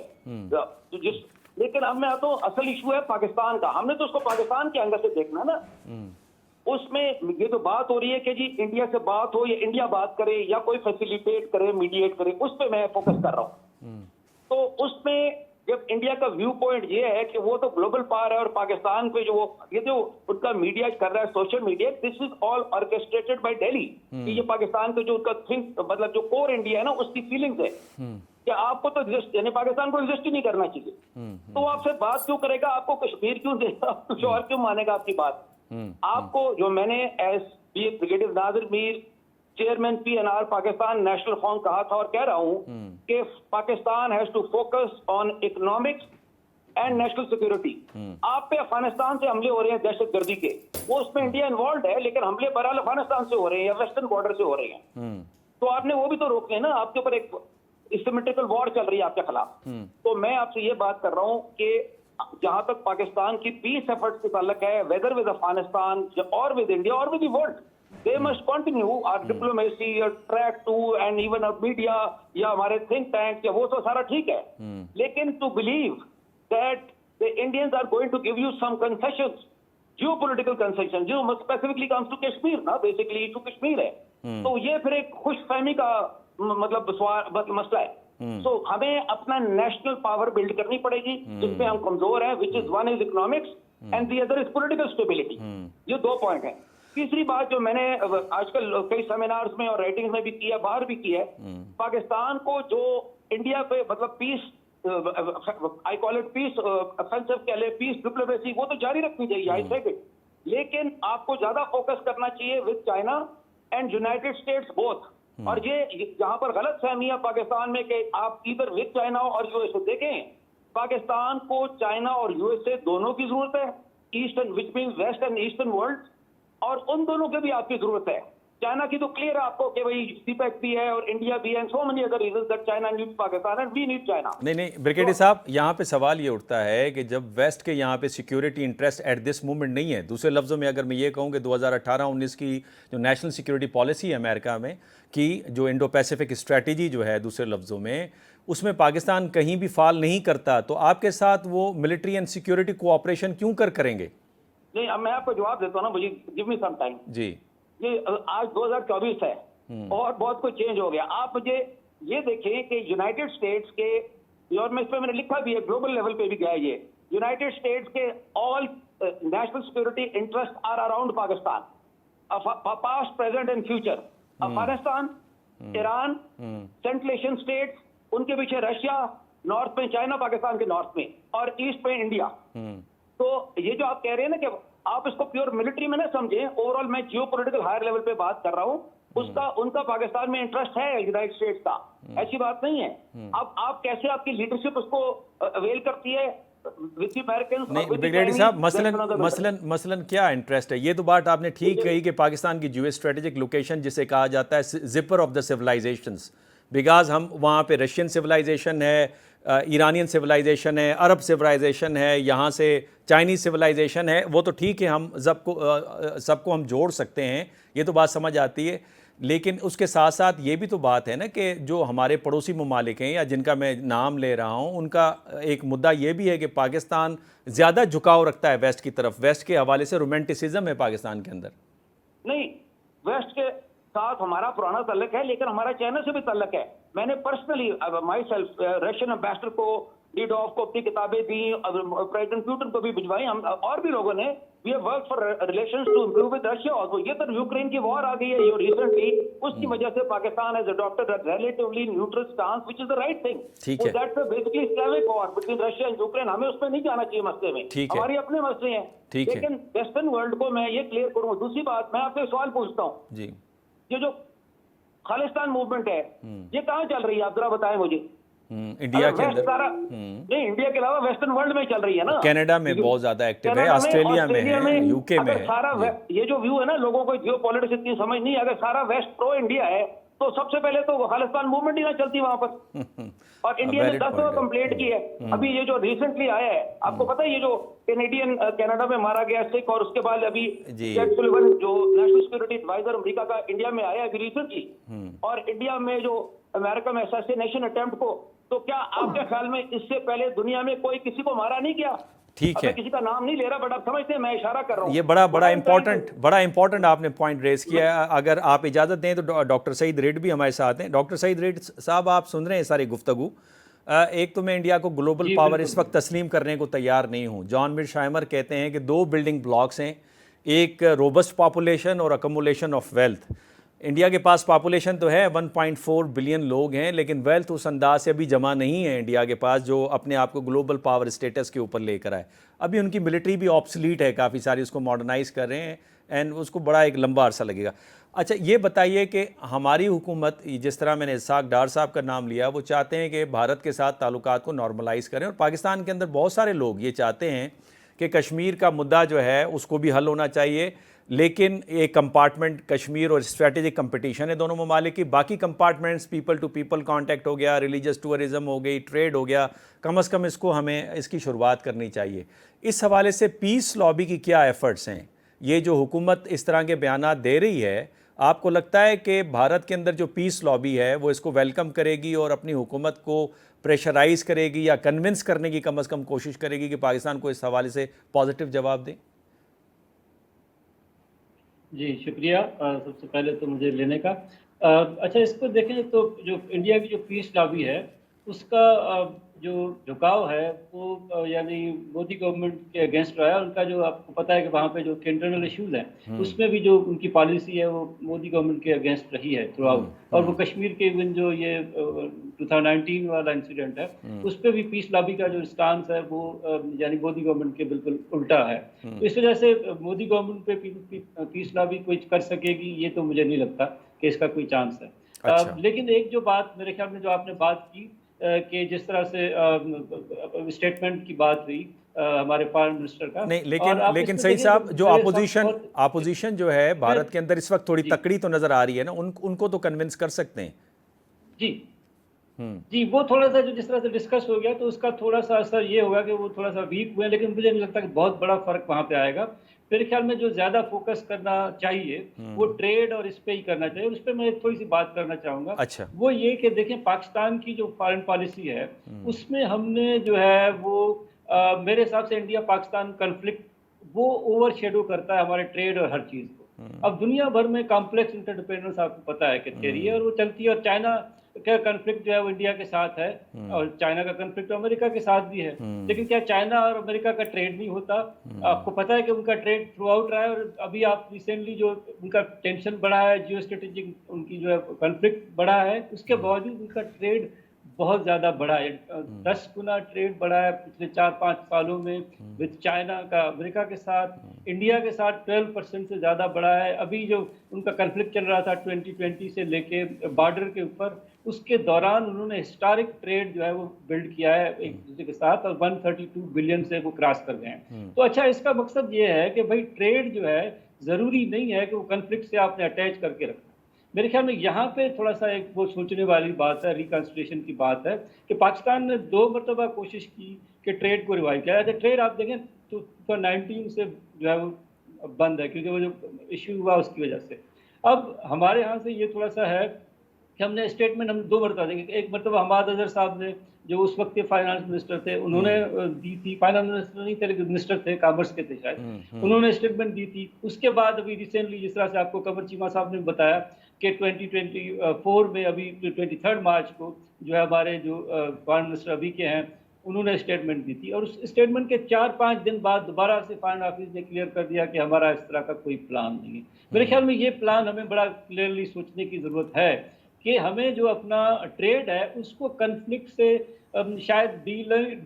लेकिन अब मैं आता हूँ, असल इशू है पाकिस्तान का। हमने तो उसको पाकिस्तान के एंगल से देखना है ना। उसमें ये जो बात हो रही है कि जी इंडिया से बात हो या इंडिया बात करे या कोई फैसिलिटेट करे, मीडिएट करे, उस पर मैं फोकस कर रहा हूँ। तो उसमें जब इंडिया का व्यू पॉइंट ये है कि वो तो ग्लोबल पावर है और पाकिस्तान पे ये जो उनका मीडिया कर रहा है, social media, this is all orchestrated by Delhi. कि ये पाकिस्तान का जो उनका थिंक, मतलब जो कोर इंडिया है ना, उसकी फीलिंग्स है कि आपको तो एग्जिस्ट, यानी पाकिस्तान को एग्जिस्ट ही नहीं करना चाहिए। तो आपसे बात क्यों करेगा, आपको कश्मीर क्यों देगा, कुछ और क्यों मानेगा आपकी बात? आपको जो मैंने as brigadier Nazir Mir, chairman PNR Pakistan national front कहा था और कह रहा हूं कि Pakistan has to focus on economics and national security. आप पे अफगानिस्तान से हमले हो रहे हैं दहशतगर्दी के, वो उसमें इंडिया इन्वॉल्व है, लेकिन हमले बहरहाल अफगानिस्तान से हो रहे हैं या वेस्टर्न बॉर्डर से हो रहे हैं। तो आपने वो भी तो रोकने हैं ना, आपके ऊपर एक सिमेट्रिकल वॉर चल रही है आपके खिलाफ। तो मैं आपसे ये बात कर रहा हूं कि जहां तक पाकिस्तान की पीस एफर्ट्स से ताल्लुक है, वेदर विद अफगानिस्तान और विद इंडिया और with the world, they must continue our diplomacy, track two and even our media या हमारे थिंक टैंक, या वो तो सारा ठीक है, लेकिन to believe that the Indians are going to give you some concessions, geopolitical concession, जो स्पेसिफिकली कम्स टू कश्मीर ना, बेसिकली टू कश्मीर है, तो ये फिर एक खुशफहमी का मतलब मसला है। सो हमें अपना नेशनल पावर बिल्ड करनी पड़ेगी, जिसमें हम कमजोर हैं, which is one is economics and the other is political stability. ये 2 पॉइंट है। तीसरी बात जो मैंने आजकल कई सेमिनार्स में और राइटिंग्स में भी किया, बाहर भी किया है, पाकिस्तान को जो इंडिया पे मतलब peace, I call it peace offensive कह ले, पीस डिप्लोमेसी, वो तो जारी रखनी चाहिए, आई सेड इट, लेकिन आपको ज्यादा फोकस करना चाहिए with China and United states both. और ये जहां पर गलत फहमी है पाकिस्तान में कि आप इधर विद चाइना और यूएसए, देखें पाकिस्तान को चाइना और यूएसए दोनों की जरूरत है, eastern which mean west and eastern world, और उन दोनों की भी आपकी जरूरत है। चाइना की तो क्लियर है आपको कि भाई सीपेक भी है और इंडिया भी है, so many other reasons that China needs Pakistan and we need China. नहीं ब्रिगेडियर साहब, यहाँ पे सवाल ये उठता है कि जब वेस्ट के यहाँ पे security interest at this moment नहीं है, दूसरे लफ्ज़ों में अगर मैं ये कहूँ कि 2018-19 की जो नेशनल सिक्योरिटी पॉलिसी है अमेरिका में की, जो इंडो पैसिफिक स्ट्रैटेजी जो है, दूसरे लफ्ज़ों में उसमें पाकिस्तान कहीं भी फाल नहीं करता, तो आपके साथ वो मिलिट्री एंड सिक्योरिटी कोऑपरेशन क्यों करेंगे? नहीं, अब मैं आपको जवाब देता हूँ ना, मुझे गिव मी सम टाइम जी। ये आज 2024 है और बहुत कुछ चेंज हो गया। आप मुझे ये देखें कि यूनाइटेड स्टेट्स के, और मैं इस पर मैंने लिखा भी है, ग्लोबल लेवल पे भी गया है, ये यूनाइटेड स्टेट्स के all national security interest are around Pakistan, past present and future. Afghanistan, Iran, Central Asian states, उनके पीछे रशिया, नॉर्थ में चाइना, पाकिस्तान के नॉर्थ में, और ईस्ट में इंडिया। तो ये जो आप कह रहे हैं ना कि आप इसको प्योर मिलिट्री में ना समझें, ओवरऑल मैं जियोपॉलिटिकल हायर लेवल पे बात कर रहा हूं, उसका उनका पाकिस्तान में इंटरेस्ट है यूनाइटेड स्टेट्स का, ऐसी बात नहीं है। अब आप कैसे आपकी लीडरशिप उसको अवेल करती है विद द अमेरिकन? नहीं ब्रिगेडियर साहब, मसलन क्या इंटरेस्ट है? ये तो बात आपने ठीक कही कि पाकिस्तान की जियो स्ट्रेटेजिक लोकेशन जिसे कहा जाता है zipper of the civilisations, because हम वहाँ पे रशियन सिविलाइजेशन है, ईरानियन सिविलाइजेशन है, अरब सिविलाइजेशन है, यहाँ से चाइनीज़ सिविलाइजेशन है, वो तो ठीक है, हम सबको हम जोड़ सकते हैं, ये तो बात समझ आती है। लेकिन उसके साथ साथ ये भी तो बात है ना कि जो हमारे पड़ोसी ममालिक हैं या जिनका मैं नाम ले रहा हूँ, उनका एक मुद्दा ये भी है कि पाकिस्तान ज़्यादा झुकाव रखता है वेस्ट की तरफ, वेस्ट के हवाले से रोमांटिसिज्म है पाकिस्तान के अंदर। नहीं, वेस्ट के साथ हमारा पुराना तल्लक है, लेकिन हमारा चाइना से भी तल्लक है। मैंने personally my self Russian ambassador को, लीडोफ को अपनी किताबें दी, प्रेसिडेंट पुतिन को भी भिजवाई, हम और भी लोगों ने, we have work for relations to improve with Russia also. ये तो यूक्रेन की वॉर आ गई है ये रिसेंटली, उसकी वजह से Pakistan has adopted a relatively neutral stance which is the right thing. ठीक है, that's basically Slavic war between Russia and Ukraine, हमें उसमें नहीं जाना चाहिए मसले में, हमारी अपने मसले हैं, लेकिन वेस्टर्न वर्ल्ड को मैं ये क्लियर करूंगा। दूसरी बात, मैं आपसे सवाल पूछता हूँ जी, ये जो खालिस्तान मूवमेंट है ये कहाँ चल रही है, आप जरा बताएं मुझे। इंडिया के अंदर नहीं, इंडिया के अलावा वेस्टर्न वर्ल्ड में चल रही है ना, कनाडा में बहुत ज्यादा एक्टिव है, ऑस्ट्रेलिया में है, यूके में है। सारा ये जो व्यू है ना, लोगों को जियो पॉलिटिक्स इतनी समझ नहीं, अगर सारा वेस्ट प्रो इंडिया है तो सबसे पहले तो खालिस्तान मूवमेंट ही ना चलती वहां पर। और इंडिया ने 10 दफा कंप्लेंट की है। अभी ये जो रिसेंटली आया है, आपको पता है ये जो कैनेडियन कनाडा में मारा गया सिख, और उसके बाद अभी जैक सुलिवन जो नेशनल सिक्योरिटी एडवाइजर अमेरिका का इंडिया में आया अभी रिसेंटली, और इंडिया में जो अमेरिका में असैसिनेशन अटेम्प्ट को, तो क्या आपके ख्याल में इससे पहले दुनिया में कोई किसी को मारा नहीं किया? ठीक है, किसी का नाम नहीं ले रहा, बट आप समझते हैं मैं इशारा कर रहा हूँ। ये बड़ा इंपॉर्टेंट आपने पॉइंट रेज किया है। अगर आप इजाज़त दें तो डॉक्टर सईद रेड भी हमारे साथ हैं। डॉक्टर सईद रेड साहब, आप सुन रहे हैं सारी गुफ्तगू। एक तो मैं इंडिया को ग्लोबल पावर इस वक्त तस्लीम करने को तैयार नहीं हूँ। जॉन मिरशाइमर कहते हैं कि 2 बिल्डिंग ब्लॉक्स हैं, एक रोबस्ट पॉपुलेशन और अकमुलेशन ऑफ वेल्थ। इंडिया के पास पॉपुलेशन तो है, 1.4 बिलियन लोग हैं, लेकिन वेल्थ उस अंदाज से अभी जमा नहीं है इंडिया के पास जो अपने आप को ग्लोबल पावर स्टेटस के ऊपर लेकर आए। अभी उनकी मिलिट्री भी ऑब्सलीट है काफ़ी सारी, उसको मॉडर्नाइज कर रहे हैं, एंड उसको बड़ा एक लंबा अरसा लगेगा। अच्छा, ये बताइए कि हमारी हुकूमत, जिस तरह मैंने इसाक डार साहब का नाम लिया, वो चाहते हैं कि भारत के साथ ताल्लुकात को नॉर्मलाइज़ करें, और पाकिस्तान के अंदर बहुत सारे लोग ये चाहते हैं कि कश्मीर का मुद्दा जो है उसको भी हल होना चाहिए, लेकिन एक कंपार्टमेंट कश्मीर और स्ट्रेटेजिक कंपटीशन है दोनों ममालिक की। बाकी compartments people to people contact हो गया, रिलीजियस टूरिज़म हो गई, ट्रेड हो गया, कम से कम इसको हमें इसकी शुरुआत करनी चाहिए। इस हवाले से पीस लॉबी की क्या एफ़र्ट्स हैं? ये जो हुकूमत इस तरह के बयानात दे रही है, आपको लगता है कि भारत के अंदर जो पीस लॉबी है वो इसको वेलकम करेगी और अपनी हुकूमत को प्रेशराइज़ करेगी या कन्विंस करने की कम से कम कोशिश करेगी कि पाकिस्तान को इस हवाले से पॉजिटिव जवाब दें? जी, शुक्रिया सबसे पहले तो मुझे लेने का। अच्छा, इसको देखें तो जो इंडिया की जो पीस लॉबी है, उसका जो झुकाव है वो यानी मोदी गवर्नमेंट के अगेंस्ट रहा है। उनका जो आपको पता है कि वहाँ पे जो इंटरनल इश्यूज हैं, उसमें भी जो उनकी पॉलिसी है वो मोदी गवर्नमेंट के अगेंस्ट रही है थ्रू आउट। और वो कश्मीर के इवन जो ये 2019 वाला इंसिडेंट है, उस पर भी पीस लॉबी का जो स्टांस है वो यानी मोदी गवर्नमेंट के बिल्कुल उल्टा है। तो इस वजह से मोदी गवर्नमेंट पे पीस लॉबी कोई कर सकेगी, ये तो मुझे नहीं लगता कि इसका कोई चांस है। अच्छा। लेकिन एक जो बात मेरे ख्याल में जो आपने बात की कि जिस तरह से स्टेटमेंट की बात हुई हमारे फॉरेन मिनिस्टर का, नहीं, और लेकिन इसमें सही देखिए साहब, जो मेरे अपोजिशन जो है भारत के अंदर इस वक्त थोड़ी जी। तकड़ी तो नजर आ रही है ना, उनको तो कन्विंस कर सकते हैं। जी जी, वो थोड़ा सा जो जिस तरह से डिस्कस हो गया तो उसका थोड़ा सा असर ये होगा कि वो थोड़ा सा वीक हुए, लेकिन मुझे नहीं लगता कि बहुत बड़ा फर्क वहाँ पे आएगा। मेरे ख्याल में जो ज्यादा फोकस करना चाहिए वो ट्रेड और इस पे ही करना चाहिए। उस पर मैं थोड़ी सी बात करना चाहूंगा। अच्छा। वो ये कि देखें, पाकिस्तान की जो फॉरेन पॉलिसी है उसमें हमने जो है वो मेरे हिसाब से इंडिया पाकिस्तान कन्फ्लिक्ट वो ओवर शेडो करता है हमारे ट्रेड और हर चीज को। अब दुनिया भर में कॉम्प्लेक्स इंटरडिपेंडेंस आपको पता है कि थियरी है और वो चलती है। और चाइना का कन्फ्लिक्ट जो है वो इंडिया के साथ है और चाइना का कन्फ्लिक्ट अमेरिका के साथ भी है। लेकिन क्या चाइना और अमेरिका का ट्रेड नहीं होता? आपको पता है कि उनका ट्रेड थ्रू आउट रहा है। और अभी आप रिसेंटली जो उनका टेंशन बढ़ा है, जियो स्ट्रेटेजिक उनकी जो है कन्फ्लिक्ट बढ़ा है, उसके बावजूद उनका ट्रेड बहुत ज्यादा बढ़ा है। 10 गुना ट्रेड बढ़ा है पिछले 4-5 सालों में विद चाइना का। अमेरिका के साथ, इंडिया के साथ 12% से ज्यादा बढ़ा है। अभी जो उनका कन्फ्लिक्ट चल रहा था 2020 से लेके बॉर्डर के ऊपर, उसके दौरान उन्होंने हिस्टोरिक ट्रेड जो है वो बिल्ड किया है एक दूसरे के साथ और 132 बिलियन से वो क्रॉस कर गए हैं। तो अच्छा, इसका मकसद ये है कि भाई ट्रेड जो है जरूरी नहीं है कि वो कन्फ्लिक्ट से आपने अटैच करके रखना। मेरे ख्याल में यहाँ पे थोड़ा सा एक वो सोचने वाली बात है, रिकंसिलिएशन की बात है कि पाकिस्तान ने 2 मरतबा कोशिश की कि ट्रेड को रिवाइव किया जाए। ट्रेड आप देखें तो 2019 से जो है वो बंद है क्योंकि वो जो इश्यू हुआ उसकी वजह से। अब हमारे यहाँ से ये थोड़ा सा है कि हमने स्टेटमेंट हम 2 मरतबा देंगे। एक मरतबा हमाद अजहर साहब ने, जो उस वक्त के फाइनेंस मिनिस्टर थे, उन्होंने दी थी। फाइनेंस मिनिस्टर नहीं थे लेकिन मिनिस्टर थे, कॉमर्स के थे शायद, उन्होंने स्टेटमेंट दी थी। उसके बाद अभी रिसेंटली जिस तरह से आपको कमर चीमा साहब ने बताया कि 2024 में अभी 23 मार्च को जो है हमारे जो फॉरेन मिनिस्टर अभी के हैं, उन्होंने स्टेटमेंट दी थी। और उस स्टेटमेंट के 4-5 दिन बाद दोबारा से फॉरेन ऑफिस ने क्लियर कर दिया कि हमारा इस तरह का कोई प्लान नहीं है। मेरे ख्याल में ये प्लान हमें बड़ा क्लियरली सोचने की जरूरत है कि हमें जो अपना ट्रेड है उसको कन्फ्लिक्ट से शायद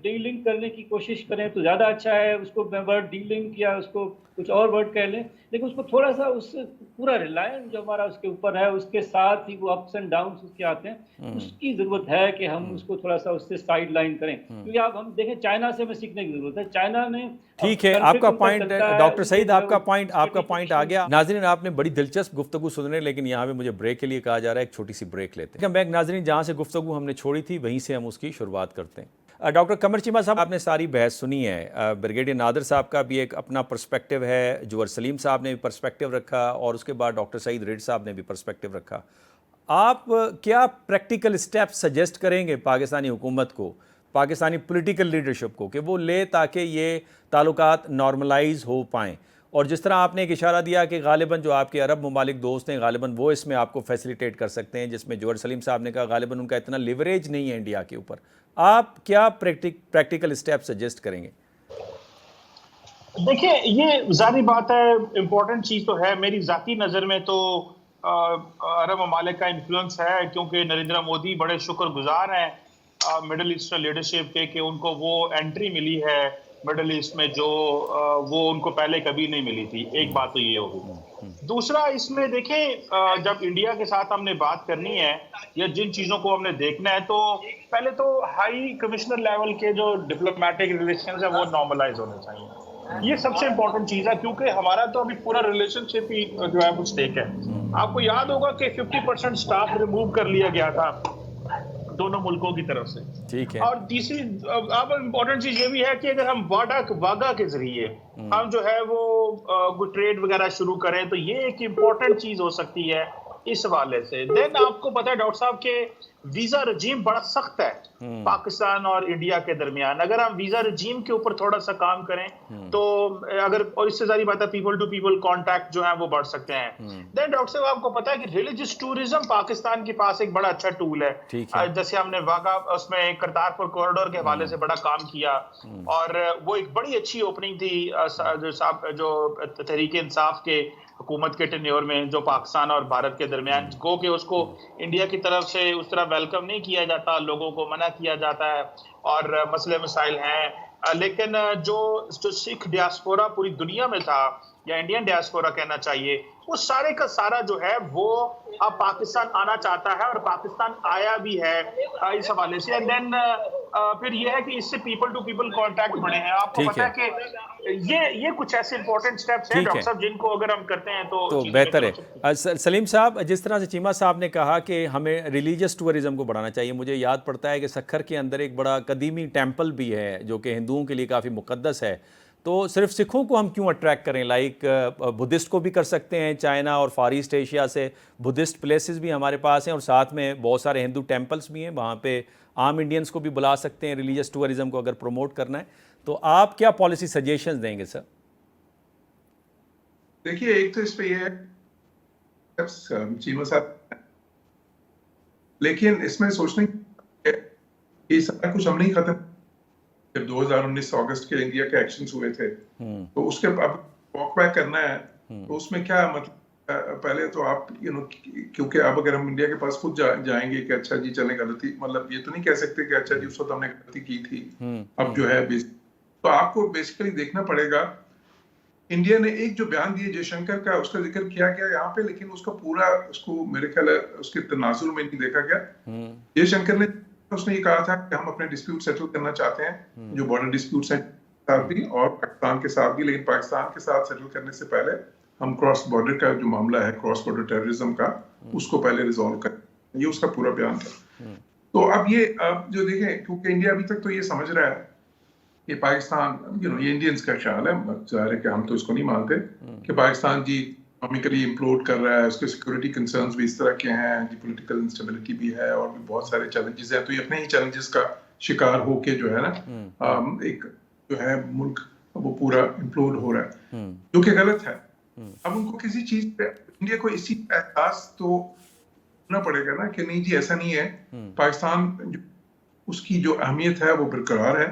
डीलिंक करने की कोशिश करें तो ज़्यादा अच्छा है। उसको मैं वर्ड डीलिंक या उसको कुछ और वर्ड कह लें, लेकिन उसको थोड़ा सा उससे पूरा रिलायंस जो हमारा उसके ऊपर है, उसके साथ ही वो अप्स एंड डाउन उसके आते हैं, उसकी ज़रूरत है कि हम उसको थोड़ा सा उससे साइड लाइन करें। क्योंकि आप हम देखें, चाइना से हमें सीखने की ज़रूरत है। चाइना ने ठीक है, आपका पॉइंट डॉक्टर सईद, आपका पॉइंट आ गया। नाज़रीन, आपने बड़ी दिलचस्प गुफ्तगू सुन रहे हैं, लेकिन यहाँ पे मुझे ब्रेक के लिए कहा जा रहा है, एक छोटी सी ब्रेक लेते हैं। नाज़रीन, जहाँ से गुफ्तगू हमने छोड़ी थी वहीं से हम उसकी शुरुआत करते हैं। डॉक्टर कमर चीमा साहब, आपने सारी बहस सुनी है। ब्रिगेडियर नादिर साहब का भी एक अपना पर्सपेक्टिव है, जौहर सलीम साहब ने भी पर्सपेक्टिव रखा और उसके बाद डॉक्टर सईद रिड साहब ने भी पर्सपेक्टिव रखा। आप क्या प्रैक्टिकल स्टेप सजेस्ट करेंगे पाकिस्तानी हुकूमत को, पाकिस्तानी पॉलिटिकल लीडरशिप को, कि वो ले ताकि ये ताल्लुकात नॉर्मलाइज हो पाएँ? और जिस तरह आपने एक इशारा दिया कि गालिबन जो आपके अरब ममालिक दोस्त हैं, गालिबन वो इसमें आपको फैसिलिटेट कर सकते हैं, जिसमें जौहर सलीम साहब ने कहा गालिबन उनका इतना लिवरेज नहीं है इंडिया के ऊपर। आप क्या प्रैक्टिकल स्टेप सजेस्ट करेंगे? देखिए, ये जारी बात है, इम्पोर्टेंट चीज़ तो है। मेरी ज़ाती नज़र में तो अरब ममालिक का इन्फ्लुएंस है, क्योंकि नरेंद्र मोदी बड़े शुक्रगुजार हैं मिडल ईस्टर्न लीडरशिप के कि उनको वो एंट्री मिली है मिडल ईस्ट में जो वो उनको पहले कभी नहीं मिली थी। एक बात तो ये होगी। दूसरा, इसमें देखें, जब इंडिया के साथ हमने बात करनी है या जिन चीज़ों को हमने देखना है, तो पहले तो हाई कमिश्नर लेवल के जो डिप्लोमेटिक रिलेशंस है वो नॉर्मलाइज होने चाहिए। ये सबसे इम्पोर्टेंट चीज है, क्योंकि हमारा तो अभी पूरा रिलेशनशिप ही जो है वो स्टेक है। आपको याद होगा कि 50% स्टाफ रिमूव कर लिया गया था दोनों मुल्कों की तरफ से। ठीक है। और तीसरी अब इम्पोर्टेंट चीज ये भी है कि अगर हम वागा के जरिए हम जो है वो कोई ट्रेड वगैरह शुरू करें, तो ये एक इम्पोर्टेंट चीज हो सकती है इस हवाले से। देन आपको पता है डॉक्टर साहब के वीजा रजीम बड़ा सख्त है पाकिस्तान और इंडिया के दरमियान। अगर हम वीजा रजीम के ऊपर थोड़ा सा काम करें तो अगर, और इससे सारी बात है, पीपल टू पीपल कांटेक्ट जो है वो बढ़ सकते हैं। देन डॉक्टर साहब आपको पता है कि रिलीजियस टूरिज्म पाकिस्तान के पास एक बड़ा अच्छा टूल है। जैसे हमने वाघा उसमें करतारपुर कॉरिडोर के हवाले से बड़ा काम किया, और वो एक बड़ी अच्छी ओपनिंग थी जो तहरीक इंसाफ के हुकूमत के टेन्योर में, जो पाकिस्तान और भारत के दरमियान गो के उसको इंडिया की तरफ से उस तरह वेलकम नहीं किया जाता, लोगों को मना किया जाता है और मसले मसाइल हैं। लेकिन जो सिख डियास्पोरा पूरी दुनिया में था, या इंडियन डियास्पोरा कहना चाहिए, वो सारे का सारा जो है वो अब पाकिस्तान आना चाहता है और पाकिस्तान आया भी है इस हवाले से। एंड देन फिर ये है कि इससे पीपल टू पीपल कांटेक्ट बढ़े हैं। आपको पता है कि ये कुछ ऐसे इंपॉर्टेंट स्टेप्स हैं डॉक्टर साहब जिनको अगर हम करते हैं तो बेहतर है। सलीम साहब, जिस तरह से चीमा साहब ने कहा कि हमें रिलीजियस टूरिज्म को बढ़ाना चाहिए, मुझे याद पड़ता है कि सखर के अंदर एक बड़ा कदीमी टेम्पल भी है जो कि हिंदुओं के लिए काफ़ी मुक़द्दस है। तो सिर्फ सिखों को हम क्यों अट्रैक्ट करें? लाइक बुद्धिस्ट को भी कर सकते हैं, चाइना और फार ईस्ट एशिया से बुद्धिस्ट प्लेसेस भी हमारे पास हैं, और साथ में बहुत सारे हिंदू टेम्पल्स भी हैं, वहाँ पे आम इंडियंस को भी बुला सकते हैं रिलीजियस टूरिज्म को अगर प्रमोट करना है। तो आप क्या पॉलिसी सजेशंस देंगे सर? देखिए, एक तो इस पे ये है चीमा साहब, लेकिन इसमें सोचने ये सारा कुछ हम नहीं खत्म। जब 2019 अगस्त के इंडिया के एक्शंस हुए थे तो उसके अब वॉक बैक करना है, तो उसमें क्या मतलब, पहले तो आप क्योंकि अब अगर हम इंडिया के पास खुद जाएंगे कि अच्छा जी चलें, गलती मतलब ये तो नहीं कह सकते कि अच्छा जी उस वक्त हमने गलती की थी, अब जो है तो आपको बेसिकली देखना पड़ेगा। इंडिया ने एक जो बयान दिए जयशंकर का, उसका जिक्र किया गया यहाँ पे, लेकिन उसका पूरा उसको मेरे ख्याल है उसके तनाजुर में नहीं देखा गया। जयशंकर ने उसने ये कहा था कि हम अपने डिस्प्यूट सेटल करना चाहते हैं, जो बॉर्डर डिस्प्यूट्स हैं साथ भी और पाकिस्तान के साथ भी, लेकिन पाकिस्तान के साथ सेटल करने से पहले हम क्रॉस बॉर्डर का जो मामला है, क्रॉस बॉर्डर टेररिज्म का, उसको पहले रिजॉल्व करें। ये उसका पूरा बयान था। तो अब ये जो देखें, क्योंकि इंडिया अभी तक तो ये समझ रहा है कि पाकिस्तान, ये इंडियंस का ख्याल है, जाहिर है कि हम तो इसको नहीं मानते कि पाकिस्तान जी इकोनॉमिकली इम्प्लोड कर रहा है, उसके सिक्योरिटी कंसर्न्स भी इस तरह के हैं, जी पॉलिटिकल इंस्टेबिलिटी भी है और भी बहुत सारे चैलेंजेस हैं। तो ये अपने ही चैलेंजेस का शिकार होके जो है ना एक जो है मुल्क वो पूरा इम्प्लोड हो रहा है, जो कि गलत है। अब उनको किसी चीज पे, इंडिया को इसी एहसास तो होना पड़ेगा ना कि नहीं जी ऐसा नहीं है, पाकिस्तान उसकी जो अहमियत है वो बरकरार है,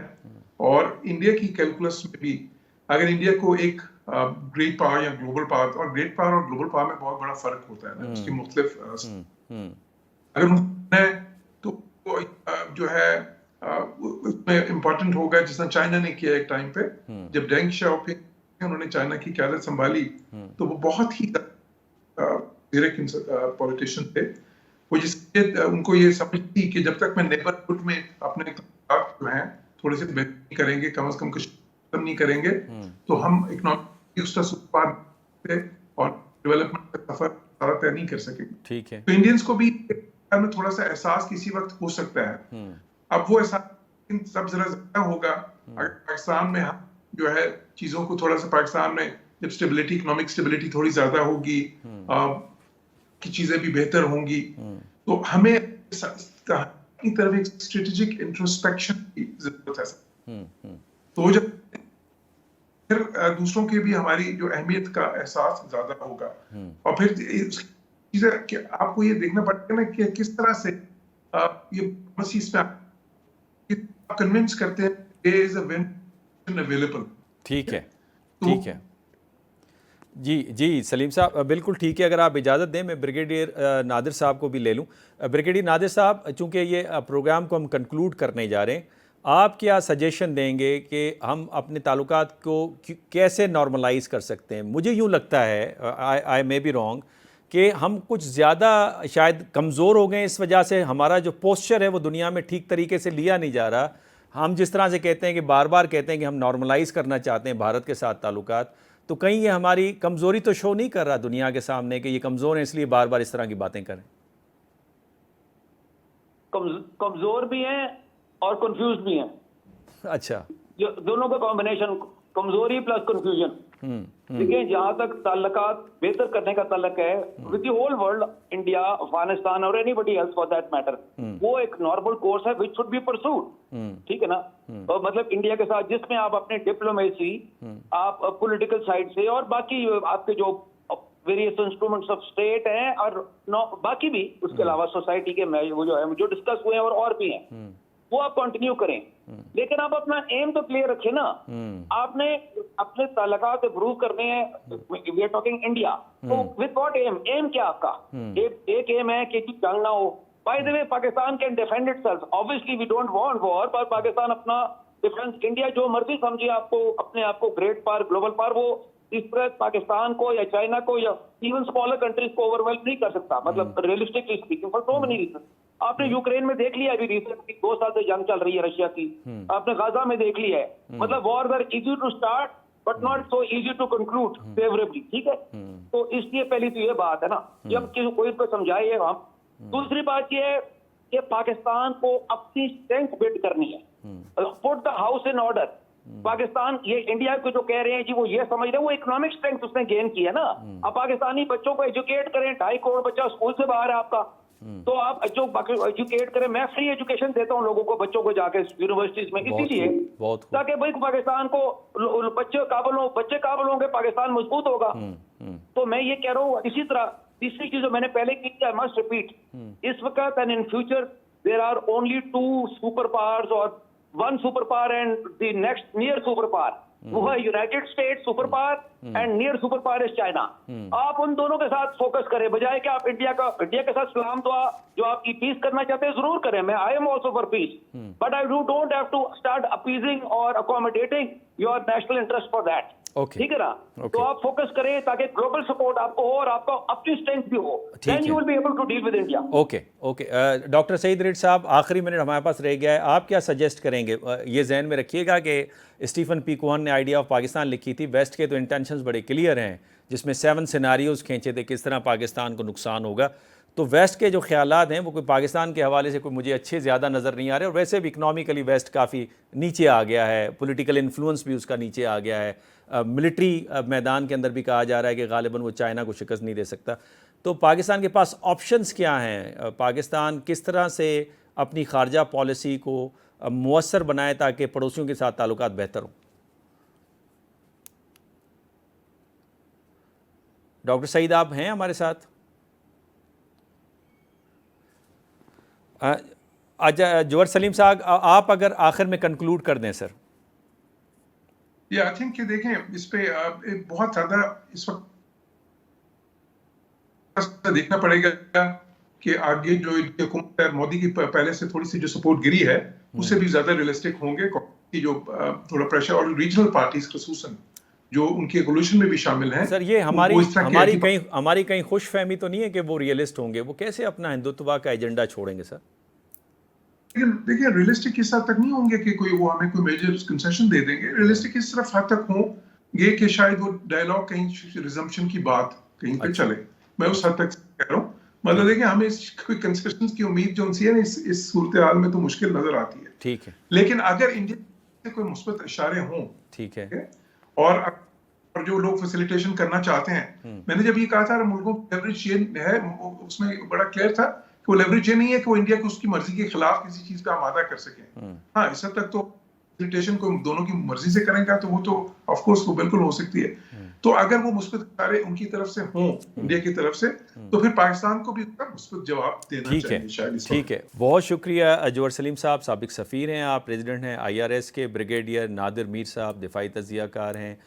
और इंडिया की कैलकुलस में भी अगर इंडिया को एक ग्रेट पावर या ग्लोबल पावर, और ग्रेट पावर और ग्लोबल पावर में बहुत बड़ा फर्क होता है ना, उसकी मुख्तलिफ अगर तो जो है उसमें इम्पोर्टेंट होगा, जिसने चाइना ने किया एक टाइम पे, जब डेंग शाओपिंग उन्होंने चाइना की क़यादत संभाली तो वो बहुत ही पॉलिटिशियन थे, वो जिससे उनको ये समझ थी कि जब तक मैं नेबरहुड में अपने जो है थोड़े से बेहतर करेंगे, कम से कम कुछ खत्म नहीं करेंगे, तो हम इकोनॉमिक और डेवलपमेंट का सफर सारा तय नहीं कर सकेंगे। ठीक है। तो इंडियंस को भी में थोड़ा सा एहसास किसी वक्त हो सकता है। अब वो एहसास सब जरा ज्यादा होगा अगर पाकिस्तान में हम जो है चीजों को थोड़ा सा, पाकिस्तान में जब स्टेबिलिटी, इकोनॉमिक स्टेबिलिटी थोड़ी ज्यादा होगी, की चीजें भी बेहतर होंगी, तो हमें की तरफ एक स्ट्रेटेजिक इंट्रोस्पेक्शन की जरूरत है। तो जब फिर दूसरों के भी हमारी जो अहमियत का एहसास ज्यादा होगा, और फिर चीजें कि आपको ये देखना पड़ेगा ना कि किस तरह से ये मसीह पे कन्विंस करते हैं there is a win available. ठीक है, ठीक है जी सलीम साहब, बिल्कुल ठीक है। अगर आप इजाज़त दें मैं ब्रिगेडियर नादिर साहब को भी ले लूं। ब्रिगेडियर नादिर साहब, चूँकि ये प्रोग्राम को हम कंक्लूड करने जा रहे हैं, आप क्या सजेशन देंगे कि हम अपने ताल्लुकात को कैसे नॉर्मलाइज कर सकते हैं? मुझे यूँ लगता है, आई मे बी रॉन्ग, कि हम कुछ ज़्यादा शायद कमज़ोर हो गए, इस वजह से हमारा जो पोस्चर है वो दुनिया में ठीक तरीके से लिया नहीं जा रहा। हम जिस तरह से कहते हैं कि बार बार कहते हैं कि हम नॉर्मलाइज करना चाहते हैं भारत के साथ ताल्लुकात, तो कहीं ये हमारी कमज़ोरी तो शो नहीं कर रहा दुनिया के सामने कि ये कमज़ोर है इसलिए बार बार इस तरह की बातें करें? कमजोर भी हैं और कंफ्यूज भी हैं। अच्छा। दोनों का कॉम्बिनेशन, कमजोरी प्लस कंफ्यूजन। देखिए, जहां तक ताल्लुकात बेहतर करने का ताल्लुक है with the whole world, India, Afghanistan और anybody else for that matter, वो एक नॉर्मल कोर्स है विच शुड बी परसूड। ठीक है ना? और मतलब इंडिया के साथ जिसमें आप अपने डिप्लोमेसी, आप पॉलिटिकल साइड से और बाकी आपके जो वेरियस इंस्ट्रूमेंट्स ऑफ स्टेट हैं और बाकी भी उसके अलावा सोसाइटी के वो जो है जो डिस्कस हुए हैं और भी हैं, वो आप कंटिन्यू करें। लेकिन आप अपना एम तो क्लियर रखें ना। आपने अपने ताल्लुकात इंप्रूव करने हैं, वी आर टॉकिंग इंडिया, तो विद व्हाट एम? एम क्या आपका? एक एम है कि जंग ना हो। By the way, Pakistan can defend itself, obviously we don't want war, पर पाकिस्तान अपना डिफेंस, इंडिया जो मर्जी समझिए आपको, अपने आप को ग्रेट पावर, ग्लोबल पावर, वो इस तरह पाकिस्तान को या चाइना को या इवन स्मॉलर कंट्रीज को ओवरवेल्म नहीं कर सकता, मतलब realistically speaking, for so many reason. आपने यूक्रेन में देख लिया अभी रिसेंटली, 2 साल से जंग चल रही है रशिया की। आपने गाजा में देख लिया है, मतलब war are easy to start but not so easy to conclude favourably. ठीक है, तो इसलिए पहली तो ये बात है ना, जब कोई को समझाइए हम। दूसरी बात ये है कि पाकिस्तान को अपनी स्ट्रेंथ बिल्ड करनी है, put the house in order. Pakistan, ये इंडिया को जो कह रहे हैं जी वो ये समझ रहे हैं, वो इकोनॉमिक स्ट्रेंथ उसने गेन की है ना। अब पाकिस्तानी बच्चों को एजुकेट करें, 2.5 करोड़ बच्चा स्कूल से बाहर है आपका, तो आप जो एजुकेट करें। मैं फ्री एजुकेशन देता हूँ लोगों को, बच्चों को जाके यूनिवर्सिटीज में, इसीलिए ताकि भाई पाकिस्तान को बच्चे काबिल होंगे, पाकिस्तान मजबूत होगा। तो मैं ये कह रहा हूँ। इसी तरह तीसरी चीज जो मैंने पहले की, आई मस्ट रिपीट, इस वक्त and in future there are only 2 super powers और 1 super power and the next near super power, वो है United States super power and near super power is China. आप उन दोनों के साथ फोकस करें, बजाय कि आप इंडिया के साथ सलाम दुआ जो आपकी पीस करना चाहते हैं जरूर करें। मैं I am also for peace, but I don't have to start appeasing और accommodating your national interest for that. ठीक है ना? तो आप फोकस करें ताकि ग्लोबल सपोर्ट आपको हो और आपको अपनी स्ट्रेंथ भी हो, then you will be able to deal with India. Okay. Doctor Saeed रिट साहब, आखिरी मिनट हमारे पास रह गया है, आप क्या सजेस्ट करेंगे? ये जहन में रखिएगा कि स्टीफन पी कोहन ने आइडिया ऑफ पाकिस्तान लिखी थी, वेस्ट के तो इंटेंशंस बड़े क्लियर हैं, जिसमें 7 सिनारियोज खींचे थे किस तरह पाकिस्तान को नुकसान होगा। तो वेस्ट के जो ख्यालात हैं वो कोई पाकिस्तान के हवाले से कोई मुझे अच्छे ज़्यादा नज़र नहीं आ रहे, और वैसे भी इकनॉमिकली वेस्ट काफ़ी नीचे आ गया है, पॉलिटिकल इन्फ्लुएंस भी उसका नीचे आ गया है, मिलिट्री मैदान के अंदर भी कहा जा रहा है कि गालिबन वो चाइना को शिकस्त नहीं दे सकता। तो पाकिस्तान के पास ऑप्शंस क्या हैं? पाकिस्तान किस तरह से अपनी खारजा पॉलिसी को मुअस्सर बनाए ताकि पड़ोसियों के साथ ताल्लुकात बेहतर हों? डॉक्टर सईद, आप हैं हमारे साथ? जोहर सलीम साहब, आप अगर आखिर में कंक्लूड कर दें सर। या आई थिंक कि देखें इस पे बहुत ज्यादा इस वक्त देखना पड़ेगा कि आगे जो इनकी हुकूमत है, मोदी की पहले से थोड़ी सी जो सपोर्ट गिरी है उससे भी ज्यादा रियलिस्टिक होंगे कि जो थोड़ा प्रेशर, और रीजनल पार्टीज खसूसन जो उनके कोलिशन में भी शामिल हैं। सर, ये हमारी कहीं खुशफहमी तो नहीं है कि वो रियलिस्ट होंगे? वो कैसे अपना हिंदुत्व का एजेंडा छोड़ेंगे सर? लेकिन देखिए, रियलिस्टिक इस हद तक नहीं होंगे कि कोई वो हमें कोई मेजर कंसेशन दे देंगे। रियलिस्टिक इस तरफ हद तक होंगे कि शायद वो डायलॉग कहीं रिजम्पशन की बात कहीं पे चले। मैं उस हद तक कह रहा हूँ। मतलब देखिए, हमें कोई कंसेशंस की उम्मीद जो उनसे है ना इस सूरत हाल में तो मुश्किल नजर आती है। ठीक है। लेकिन अगर इंडिया से कोई मुस्बत इशारे हों, ठीक है, और जो लोग फैसिलिटेशन करना चाहते हैं, मैंने जब ये कहा था मुल्कों की लेवरेज ये है, उसमें बड़ा क्लियर था कि वो लेवरेज ये नहीं है कि वो इंडिया को उसकी मर्जी के खिलाफ किसी चीज का आमादा कर सके। हाँ, इस हद तक तो फैसिलिटेशन को दोनों की मर्जी से करेंगे तो वो तो ऑफ कोर्स वो बिल्कुल हो सकती है। तो अगर वो मुस्बत इशारे उनकी तरफ से हों, इंडिया की तरफ से, तो फिर पाकिस्तान को भी उसका मुस्बत जवाब देना चाहिए शायद। ठीक है, बहुत शुक्रिया जोहर सलीम साहब, साबिक सफ़ीर हैं आप, प्रेसिडेंट हैं IRS के। ब्रिगेडियर नादिर मीर साहब दिफाई तज़ियाकार हैं,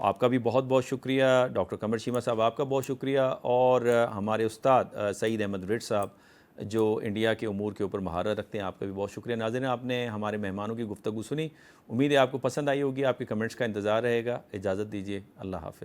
आपका भी बहुत बहुत शुक्रिया। डॉक्टर कमर शीमा साहब, आपका बहुत शुक्रिया। और हमारे उस्ताद सईद अहमद रिट साहब जो इंडिया के उमूर के ऊपर महारत रखते हैं, आपका भी बहुत शुक्रिया। नाज़रीन, आपने हमारे मेहमानों की गुफ्तगू सुनी, उम्मीद है आपको पसंद आई होगी। आपके कमेंट्स का इंतज़ार रहेगा। इजाज़त दीजिए, अल्लाह हाफ़िज़।